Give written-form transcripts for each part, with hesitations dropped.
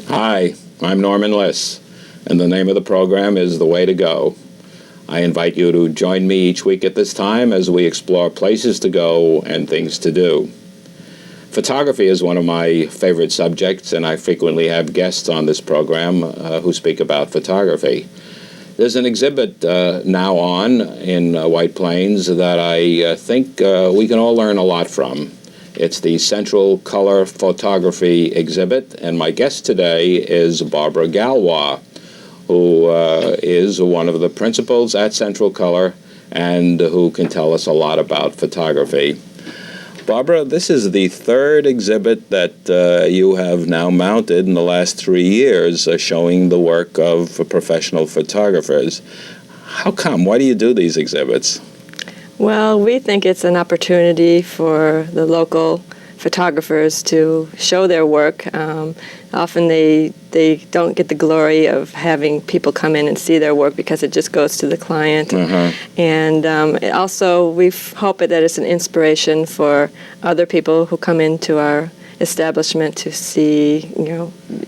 Hi, I'm Norman Liss, and the name of the program is The Way to Go. I invite you to join me each week at this time as we explore places to go and things to do. Photography is one of my favorite subjects, and I frequently have guests on this program who speak about photography. There's an exhibit now on in White Plains that I think we can all learn a lot from. It's the Central Color Photography exhibit, and my guest today is Barbara Gallois, who is one of the principals at Central Color and who can tell us a lot about photography. Barbara, this is the third exhibit that you have now mounted in the last 3 years showing the work of professional photographers. How come? Why do you do these exhibits? Well, we think it's an opportunity for the local photographers to show their work. Often they don't get the glory of having people come in and see their work because it just goes to the client. And also we hope that it's an inspiration for other people who come into our establishment to see,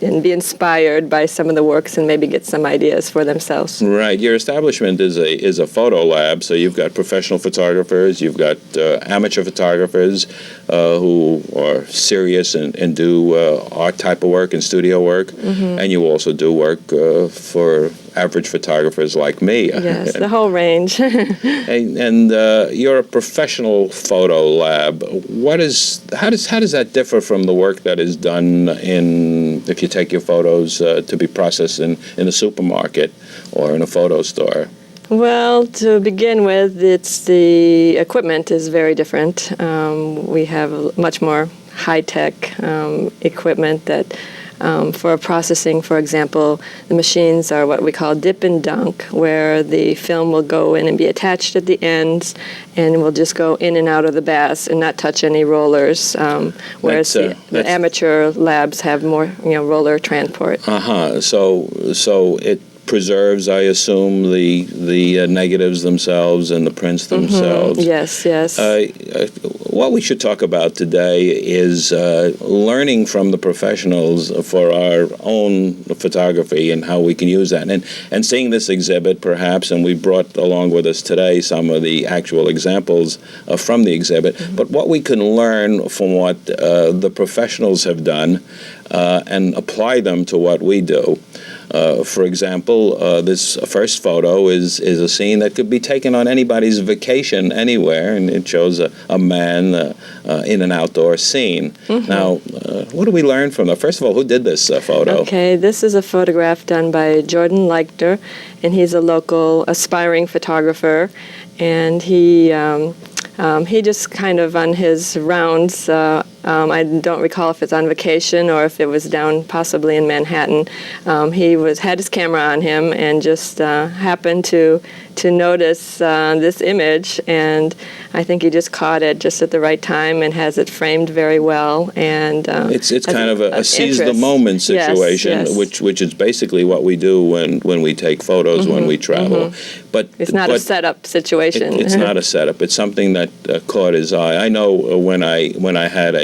and be inspired by some of the works and maybe get some ideas for themselves. Right. Your establishment is a photo lab, so you've got professional photographers, you've got amateur photographers who are serious and do art type of work and studio work, and you also do work for average photographers like me. Yes, the whole range. and you're a professional photo lab. How does that differ from the work that is done if you take your photos to be processed in a supermarket or in a photo store? Well, to begin with, the equipment is very different. We have much more high-tech equipment that for processing, for example, the machines are what we call dip and dunk, where the film will go in and be attached at the ends and will just go in and out of the baths and not touch any rollers, whereas the amateur labs have more roller transport. So it preserves, I assume, the negatives themselves and the prints themselves. Yes. What we should talk about today is learning from the professionals for our own photography and how we can use that. And seeing this exhibit, perhaps, and we brought along with us today some of the actual examples from the exhibit, but what we can learn from what the professionals have done and apply them to what we do. For example, this first photo is a scene that could be taken on anybody's vacation anywhere, and it shows a man in an outdoor scene. Now, what do we learn from that? First of all, who did this photo? Okay, this is a photograph done by Jordan Leichter, and he's a local aspiring photographer, and he just kind of on his rounds, I don't recall if it's on vacation or if it was down possibly in Manhattan. He had his camera on him and just happened to notice this image, and I think he just caught it just at the right time and has it framed very well. And it's kind of a seize the moment situation, yes. which is basically what we do when we take photos when we travel. But it's not a setup situation. It's not a setup. It's something that caught his eye. I know when I had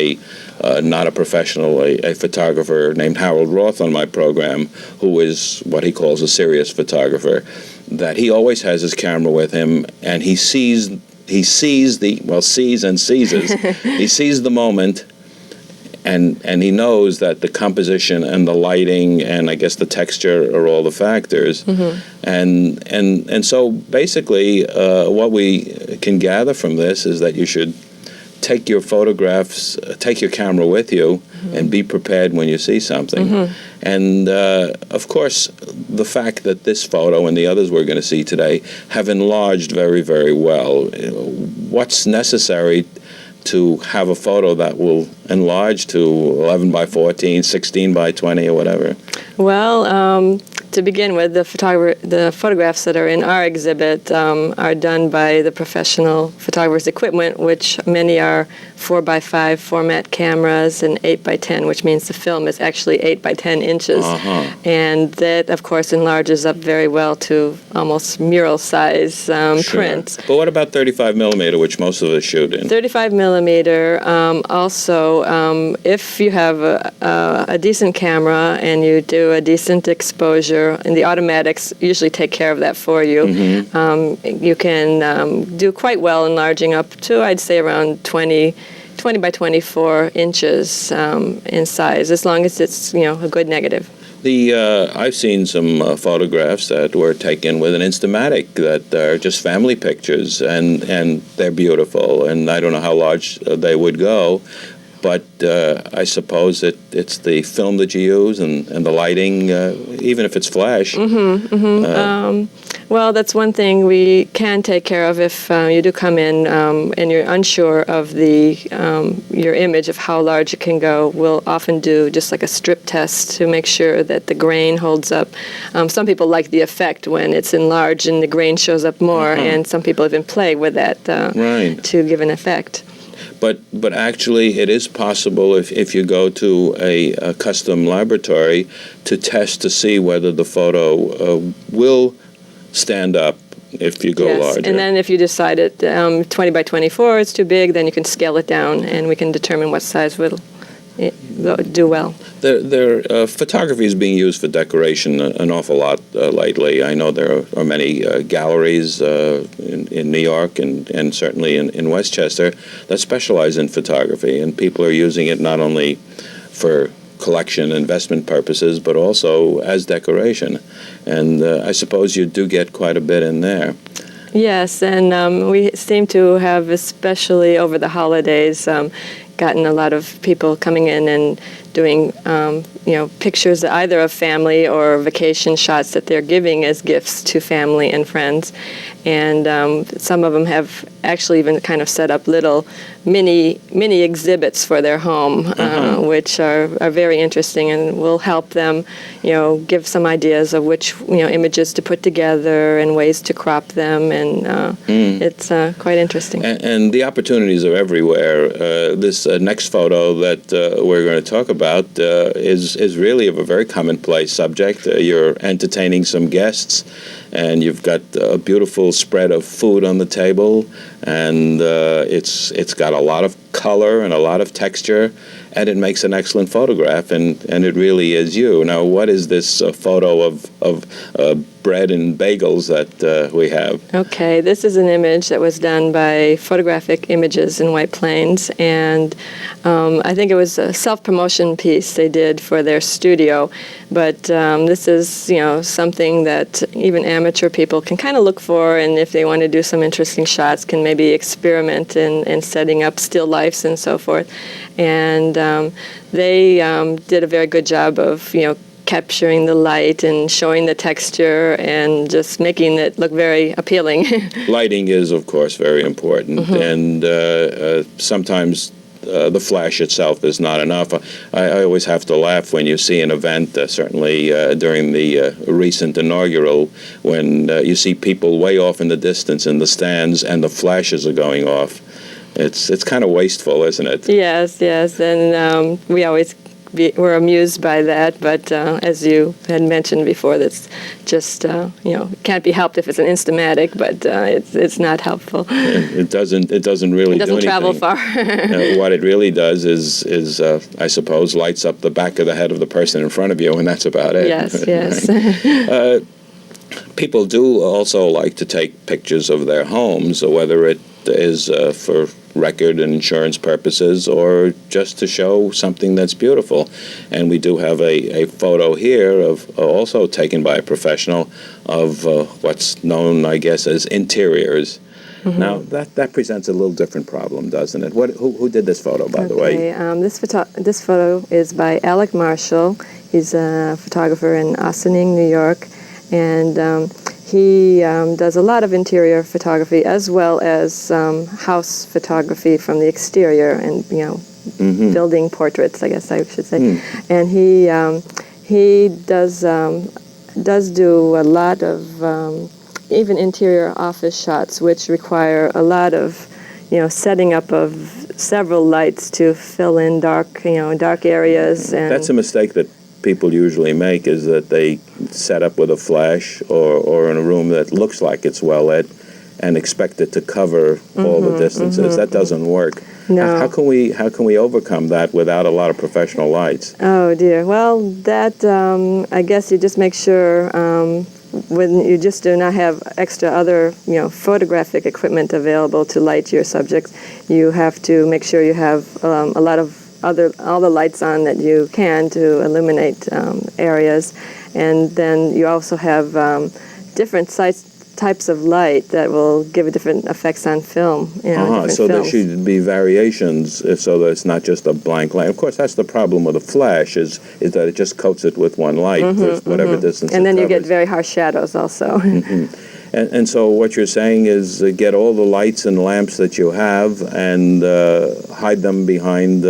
not a professional, a photographer named Harold Roth on my program, who is what he calls a serious photographer, that he always has his camera with him, and he sees he seizes the moment, and he knows that the composition and the lighting and I guess the texture are all the factors. And so basically what we can gather from this is that you should take your photographs, take your camera with you, and be prepared when you see something. And of course, the fact that this photo and the others we're going to see today have enlarged very, very well. What's necessary to have a photo that will enlarge to 11 by 14, 16 by 20, or whatever? Well, to begin with, the photographs that are in our exhibit are done by the professional photographer's equipment, which many are 4x5 format cameras and 8x10, which means the film is actually 8x10 inches. And that, of course, enlarges up very well to almost mural size prints. But what about 35 millimeter, which most of us shoot in? 35 millimeter, also, if you have a decent camera and you do a decent exposure, and the automatics usually take care of that for you, you can do quite well enlarging up to, I'd say, around 20 by 24 inches in size, as long as it's, a good negative. I've seen some photographs that were taken with an Instamatic that are just family pictures, and they're beautiful, and I don't know how large they would go, but I suppose it's the film that you use and the lighting, even if it's flash. Well, that's one thing we can take care of if you do come in and you're unsure of your image of how large it can go. We'll often do just like a strip test to make sure that the grain holds up. Some people like the effect when it's enlarged and the grain shows up more, and some people even play with that to give an effect. But actually, it is possible if you go to a custom laboratory to test to see whether the photo will stand up if you go larger. And then if you decide 20 by 24 is too big, then you can scale it down, and we can determine what size will do well. Photography is being used for decoration an awful lot lately. I know there are many galleries in New York and certainly in Westchester that specialize in photography, and people are using it not only for collection investment purposes, but also as decoration. And I suppose you do get quite a bit in there. Yes, and we seem to have, especially over the holidays, gotten a lot of people coming in and doing pictures either of family or vacation shots that they're giving as gifts to family and friends. And some of them have actually even kind of set up little mini exhibits for their home, which are very interesting and will help them, give some ideas of which images to put together and ways to crop them, and it's quite interesting. And the opportunities are everywhere. This next photo that we're going to talk about is really of a very commonplace subject. You're entertaining some guests, and you've got a beautiful spread of food on the table, and it's got a lot of color and a lot of texture, and it makes an excellent photograph, and it really is you. Now, what is this photo of bread and bagels that we have? Okay, this is an image that was done by Photographic Images in White Plains, and I think it was a self-promotion piece they did for their studio, but this is, something that even amateur people can kind of look for, and if they want to do some interesting shots, can maybe experiment in setting up still lifes and so forth. And they did a very good job of, capturing the light and showing the texture and just making it look very appealing. Lighting is, of course, very important, and sometimes the flash itself is not enough. I always have to laugh when you see an event, certainly during the recent inaugural, when you see people way off in the distance in the stands and the flashes are going off. It's kind of wasteful, isn't it? Yes, and we always we're amused by that, but as you had mentioned before, that's just can't be helped if it's an Instamatic, but it's not helpful. It doesn't really do anything. It doesn't travel far. What it really does is I suppose lights up the back of the head of the person in front of you, and that's about it. Yes. People do also like to take pictures of their homes, whether it is for record and insurance purposes or just to show something that's beautiful. And we do have a photo here of also taken by a professional of what's known, I guess, as interiors. Now, that presents a little different problem, doesn't it? Who did this photo, by the way? This photo is by Alec Marshall. He's a photographer in Ossining, New York, and he does a lot of interior photography as well as house photography from the exterior, and building portraits, I guess I should say. And he does do a lot of even interior office shots, which require a lot of setting up of several lights to fill in dark areas. And that's a mistake that people usually make, is that they set up with a flash or in a room that looks like it's well lit and expect it to cover all the distances. That doesn't work. No. How can we overcome that without a lot of professional lights? Oh dear. Well, that I guess you just make sure when you just do not have extra other photographic equipment available to light your subjects, you have to make sure you have a lot of all the lights on that you can to illuminate areas, and then you also have different types of light that will give different effects on film. So there should be variations, so that it's not just a blank light. Of course, that's the problem with a flash, is that it just coats it with one light for whatever distance and then it you get covers. very harsh shadows also. And so what you're saying is get all the lights and lamps that you have and hide them behind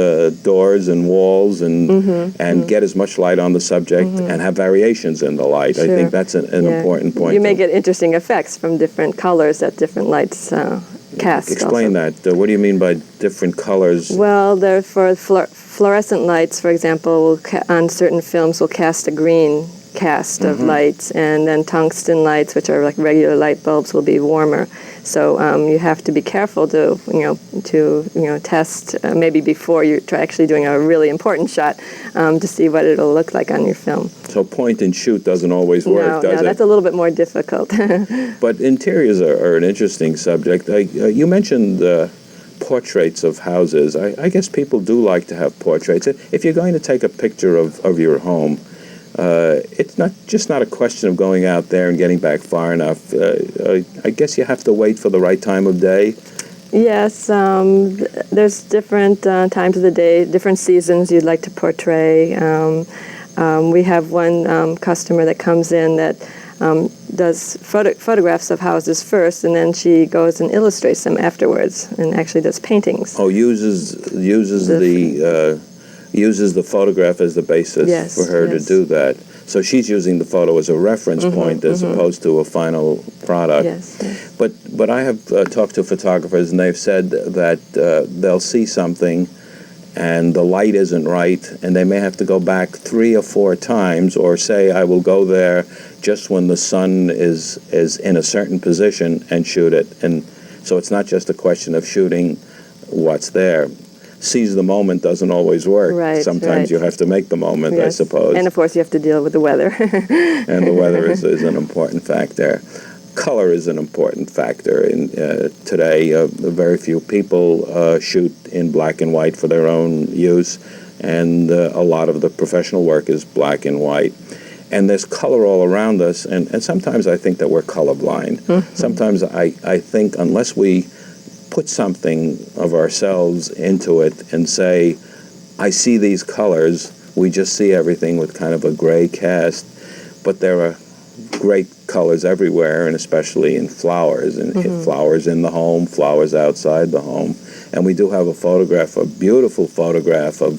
doors and walls and get as much light on the subject and have variations in the light. Sure. I think that's an important point. You may get interesting effects from different colors that different lights cast. Explain also. that. What do you mean by different colors? Well, they're for fluorescent lights, for example, on certain films will cast a green cast of lights, and then tungsten lights, which are like regular light bulbs, will be warmer. So you have to be careful to test maybe before you're actually doing a really important shot to see what it'll look like on your film. So point and shoot doesn't always work, does it? No, that's a little bit more difficult. But interiors are an interesting subject. You mentioned portraits of houses. I guess people do like to have portraits. If you're going to take a picture of your home, it's not a question of going out there and getting back far enough. I guess you have to wait for the right time of day. Yes, there's different times of the day, different seasons you'd like to portray. We have one customer that comes in that does photographs of houses first, and then she goes and illustrates them afterwards, and actually does paintings. Oh, uses the photograph as the basis for her to do that. So she's using the photo as a reference point as opposed to a final product. Yes. But I have talked to photographers, and they've said that they'll see something and the light isn't right, and they may have to go back 3 or 4 times, or say, I will go there just when the sun is in a certain position and shoot it. And so it's not just a question of shooting what's there. Seize the moment doesn't always work. Right, Sometimes you have to make the moment, I suppose. And of course you have to deal with the weather. And the weather is an important factor. Color is an important factor. Today, very few people shoot in black and white for their own use, and a lot of the professional work is black and white. And there's color all around us, and sometimes I think that we're colorblind. Sometimes I think unless we put something of ourselves into it and say, I see these colors, we just see everything with kind of a gray cast. But there are great colors everywhere, and especially in flowers, and flowers in the home, flowers outside the home. And we do have a beautiful photograph of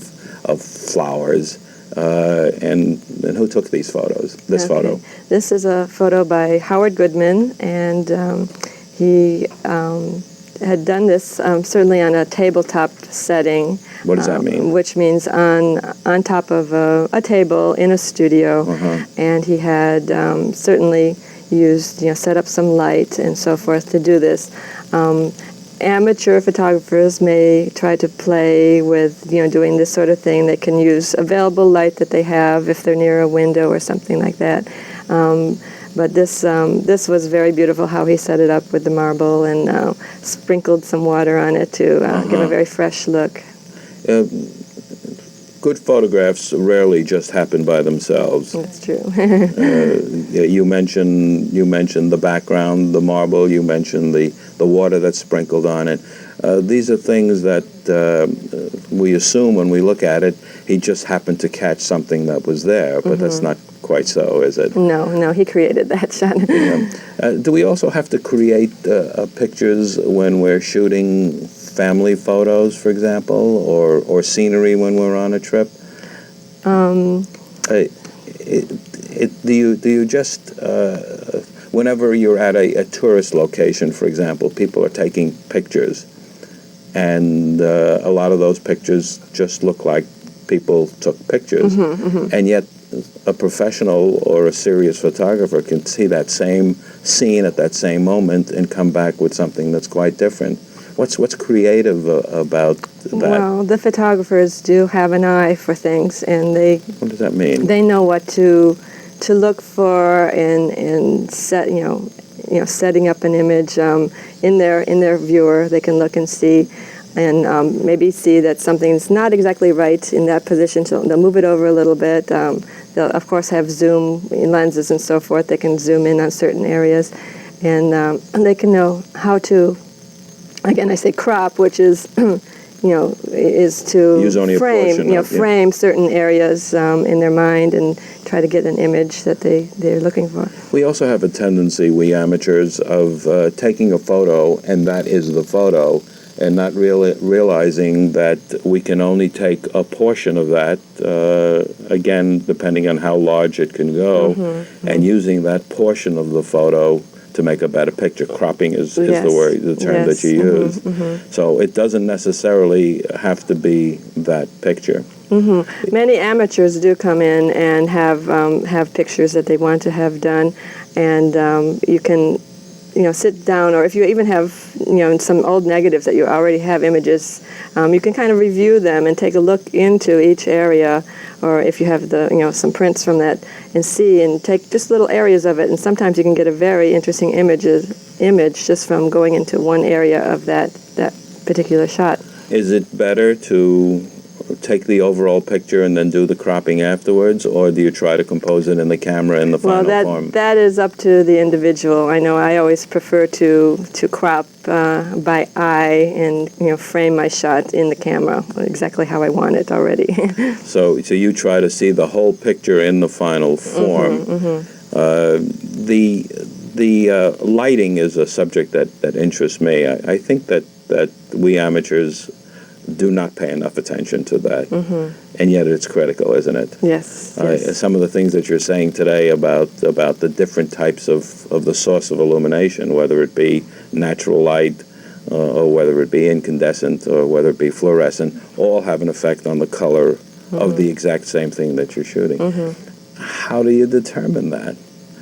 flowers. And who took these photos? This photo? This is a photo by Howard Goodman, and he had done this certainly on a tabletop setting. What does that mean? Which means on top of a table in a studio, and he had certainly used, set up some light and so forth to do this. Amateur photographers may try to play with, doing this sort of thing. They can use available light that they have if they're near a window or something like that. But this was very beautiful how he set it up with the marble and sprinkled some water on it to give a very fresh look. Good photographs rarely just happen by themselves. That's true. You mentioned the background, the marble. You mentioned the water that's sprinkled on it. these are things that we assume when we look at it, he just happened to catch something that was there, but that's not quite so, is it? No, he created that shot. Do we also have to create pictures when we're shooting family photos, for example, or scenery when we're on a trip? Do you just whenever you're at a tourist location, for example, people are taking pictures, and a lot of those pictures just look like people took pictures, and yet a professional or a serious photographer can see that same scene at that same moment and come back with something that's quite different. What's creative about that? Well, the photographers do have an eye for things, and What does that mean? they know what to look for in set setting up an image in their viewer. They can look and see and maybe see that something's not exactly right in that position, so they'll move it over a little bit. They'll of course have zoom lenses and so forth. They can zoom in on certain areas, and they can know how to, again I say crop, which is is to Use only a portion of, frame certain areas in their mind and try to get an image that they're looking for. We also have a tendency, we amateurs, of taking a photo, and that is the photo, and not realizing that we can only take a portion of that, again, depending on how large it can go, and using that portion of the photo to make a better picture. Cropping is the term that you use. So it doesn't necessarily have to be that picture. Many amateurs do come in and have pictures that they want to have done, and you can sit down, or if you even have some old negatives that you already have images, you can kind of review them and take a look into each area, or if you have some prints from that, and see and take just little areas of it, and sometimes you can get a very interesting image just from going into one area of that particular shot. Is it better to take the overall picture and then do the cropping afterwards, or do you try to compose it in the camera in the final form? That is up to the individual. I know I always prefer to crop by eye and frame my shot in the camera exactly how I want it already. So you try to see the whole picture in the final form. The lighting is a subject that interests me. I think that we amateurs do not pay enough attention to that, and yet it's critical, isn't it? Yes. Some of the things that you're saying today about the different types of the source of illumination, whether it be natural light, or whether it be incandescent, or whether it be fluorescent, all have an effect on the color of the exact same thing that you're shooting. How do you determine that?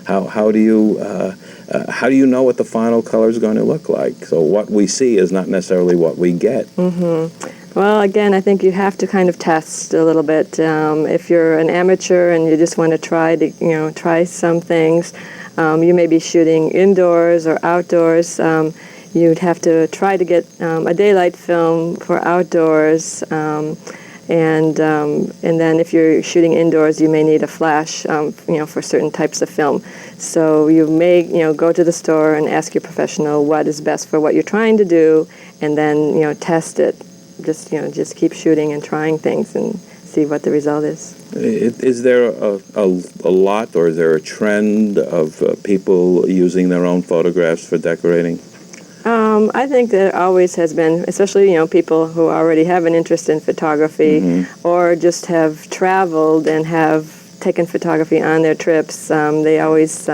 How do you know what the final color is going to look like? So what we see is not necessarily what we get. Well, again, I think you have to kind of test a little bit. If you're an amateur and you just want to try some things, you may be shooting indoors or outdoors. You'd have to try to get a daylight film for outdoors. And then if you're shooting indoors, you may need a flash, for certain types of film. So you may, go to the store and ask your professional what is best for what you're trying to do, and then, test it. Just keep shooting and trying things and see what the result is. Is there a lot, or is there a trend of people using their own photographs for decorating? I think there always has been, especially people who already have an interest in photography, or just have traveled and have taken photography on their trips. They always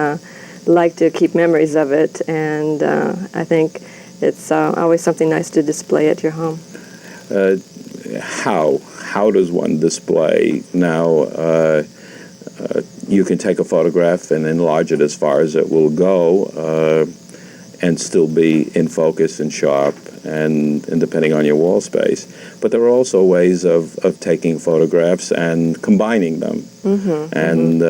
like to keep memories of it, and I think it's always something nice to display at your home. How does one display now? You can take a photograph and enlarge it as far as it will go, and still be in focus and sharp, and depending on your wall space. But there are also ways of taking photographs and combining them. And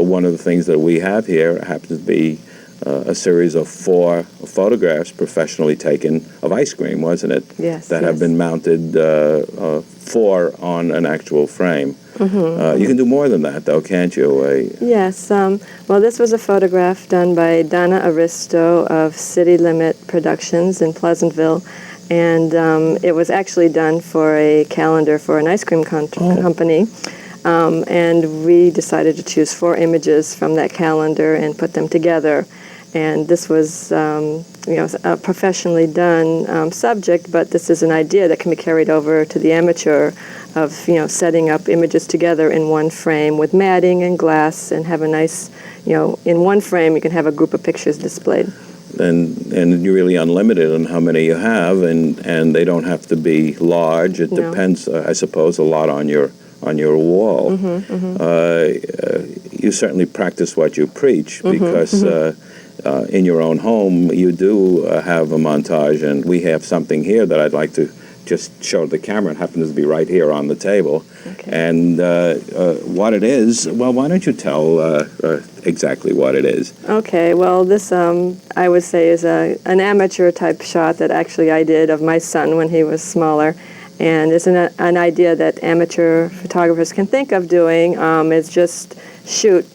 one of the things that we have here happens to be a series of 4 photographs professionally taken of ice cream, wasn't it? Yes. That have been mounted 4 on an actual frame. You can do more than that, though, can't you? Yes. Well, this was a photograph done by Donna Aristo of City Limit Productions in Pleasantville, And it was actually done for a calendar for an ice cream company. And we decided to choose 4 images from that calendar and put them together. And this was, a professionally done subject, but this is an idea that can be carried over to the amateur of, setting up images together in one frame with matting and glass and have a nice, in one frame you can have a group of pictures displayed. And you're really unlimited on how many you have, and they don't have to be large. It depends, I suppose, a lot on your wall. You certainly practice what you preach, because in your own home you do have a montage, and we have something here that I'd like to just show the camera. It happens to be right here on the table. Okay. And what it is, well, why don't you tell exactly what it is? Okay, well, this, I would say, is an amateur-type shot that actually I did of my son when he was smaller. And it's an idea that amateur photographers can think of doing, is just shoot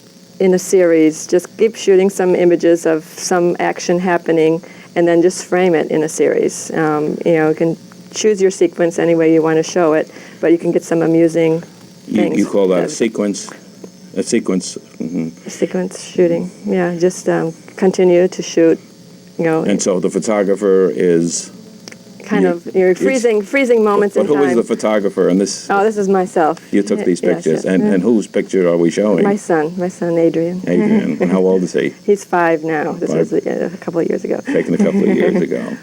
in a series. Just keep shooting some images of some action happening, and then just frame it in a series. You can choose your sequence any way you want to show it, but you can get some amusing things. You call that a sequence? A sequence? Mm-hmm. Sequence shooting, yeah. Just continue to shoot, And so the photographer is... You're freezing moments in time. But who is the photographer in this? Oh, this is myself. You took these pictures. Yes. And whose picture are we showing? My son, Adrian. Adrian. And how old is he? He's 5 now. This was a couple of years ago. Taken a couple of years ago.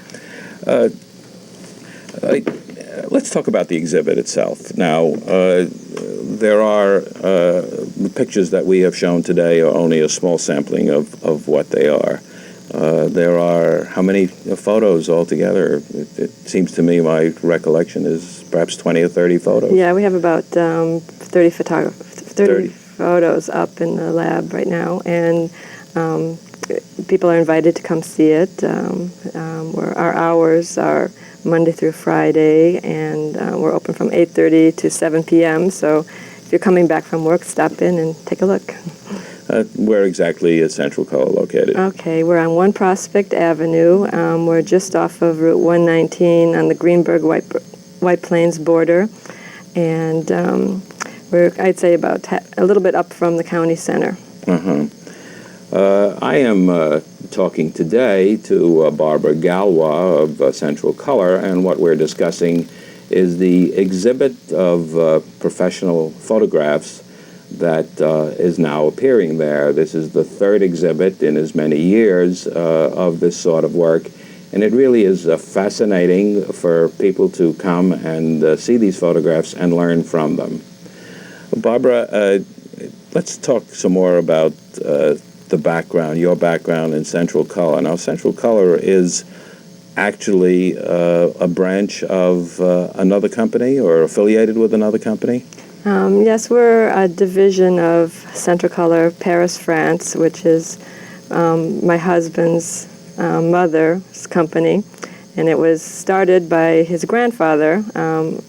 Let's talk about the exhibit itself. Now, there are the pictures that we have shown today are only a small sampling of what they are. There are how many photos altogether? It seems to me my recollection is perhaps 20 or 30 photos. Yeah, we have about 30 photos up in the lab right now, and people are invited to come see it. Our hours are Monday through Friday, and we're open from 8:30 to 7 p.m. So if you're coming back from work, stop in and take a look. Where exactly is Central Color located? Okay, we're on 1 Prospect Avenue. We're just off of Route 119 on the Greenberg White Plains border, and we're, I'd say, about a little bit up from the county center. I am talking today to Barbara Gallois of Central Color, and what we're discussing is the exhibit of professional photographs that is now appearing there. This is the 3rd exhibit in as many years of this sort of work, and it really is fascinating for people to come and see these photographs and learn from them. Barbara, let's talk some more about the background, your background in Central Color. Now, Central Color is actually a branch of another company or affiliated with another company? Yes, we're a division of Central Color Paris, France, which is my husband's mother's company, and it was started by his grandfather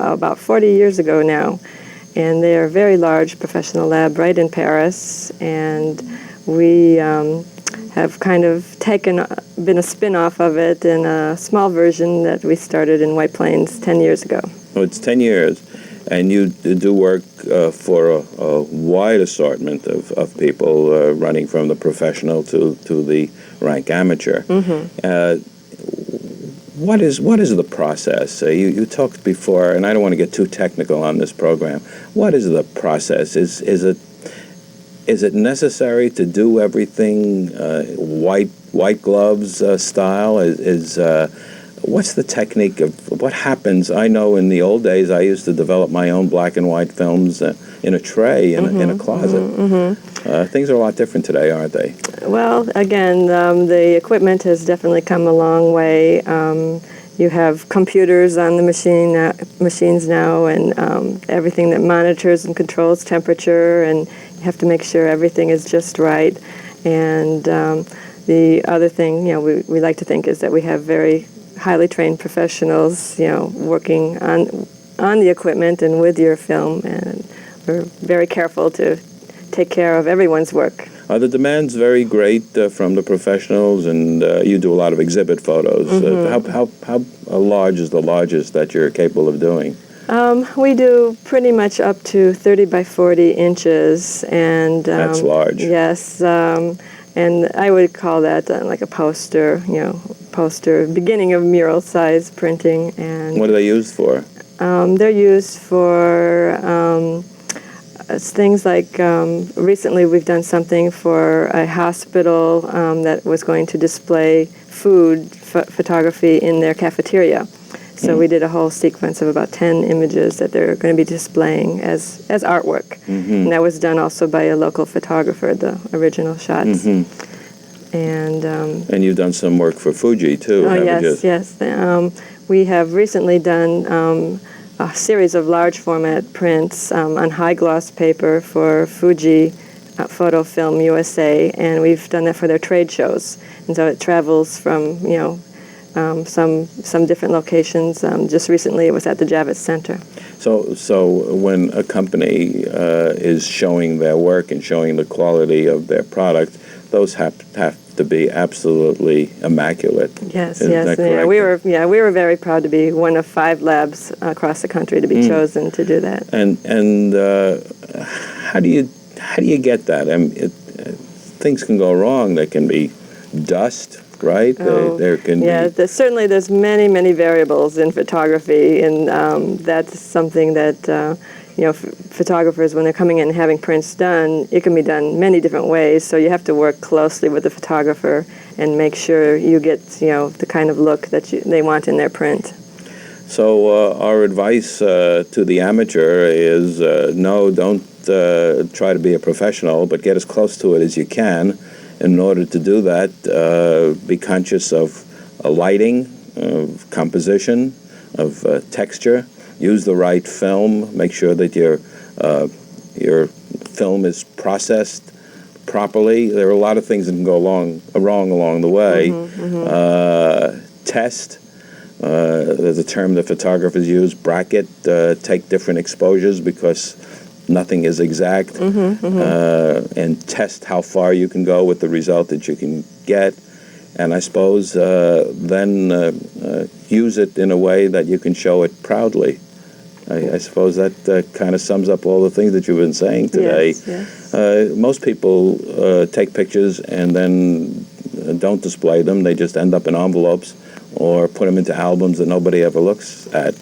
about 40 years ago now, and they are a very large professional lab right in Paris, and we have kind of been a spin-off of it in a small version that we started in White Plains 10 years ago. Oh, it's 10 years. And you do work for a wide assortment of people, running from the professional to the rank amateur. What is the process? You talked before, and I don't want to get too technical on this program. What is the process? Is it necessary to do everything white gloves style? What's the technique of what happens? I know in the old days I used to develop my own black and white films in a tray in a closet. Things are a lot different today, aren't they? Well, again, the equipment has definitely come a long way. You have computers on the machines now, and everything that monitors and controls temperature, and you have to make sure everything is just right. And the other thing, we like to think is that we have very highly trained professionals, working on the equipment and with your film, and we're very careful to take care of everyone's work. Are the demands very great from the professionals? And you do a lot of exhibit photos. How large is the largest that you're capable of doing? We do pretty much up to 30 by 40 inches, and That's large. Yes, and I would call that like a poster, beginning of mural size printing. And What are they used for? they're used for things like recently we've done something for a hospital that was going to display food photography in their cafeteria. So we did a whole sequence of about 10 images that they're going to be displaying as artwork. And that was done also by a local photographer, the original shots. And you've done some work for Fuji, too, haven't you? Yes. We have recently done a series of large format prints on high gloss paper for Fuji Photo Film USA, and we've done that for their trade shows. And so it travels from, some different locations. Just recently, it was at the Javits Center. So when a company is showing their work and showing the quality of their product, those have to be absolutely immaculate. Yes. Yeah, we were very proud to be one of 5 labs across the country to be chosen to do that. And how do you get that? I mean, things can go wrong. There can be dust. Right? There can be... certainly there's many variables in photography, and that's something that, photographers, when they're coming in and having prints done, it can be done many different ways, so you have to work closely with the photographer and make sure you get, the kind of look that they want in their print. So our advice to the amateur is, no, don't try to be a professional, but get as close to it as you can. In order to do that, be conscious of lighting, of composition, of texture. Use the right film. Make sure that your film is processed properly. There are a lot of things that can go wrong along the way. Test. There's a term that photographers use. Bracket. Take different exposures because nothing is exact, and test how far you can go with the result that you can get, and I suppose then use it in a way that you can show it proudly. I suppose that kind of sums up all the things that you've been saying today. Yes. Most people take pictures and then don't display them. They just end up in envelopes or put them into albums that nobody ever looks at.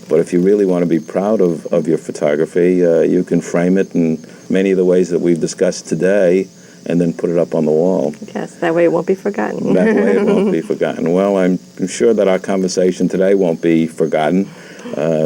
But if you really want to be proud of your photography, you can frame it in many of the ways that we've discussed today and then put it up on the wall. Yes, that way it won't be forgotten. That way it won't be forgotten. Well, I'm sure that our conversation today won't be forgotten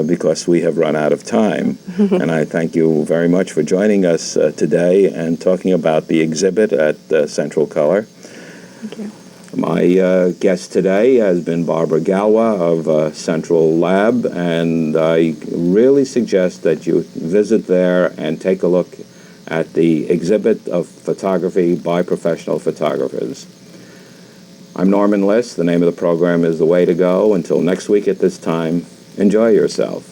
because we have run out of time. And I thank you very much for joining us today and talking about the exhibit at Central Color. Thank you. My guest today has been Barbara Gallois of Central Lab, and I really suggest that you visit there and take a look at the exhibit of photography by professional photographers. I'm Norman Liss. The name of the program is The Way to Go. Until next week at this time, enjoy yourself.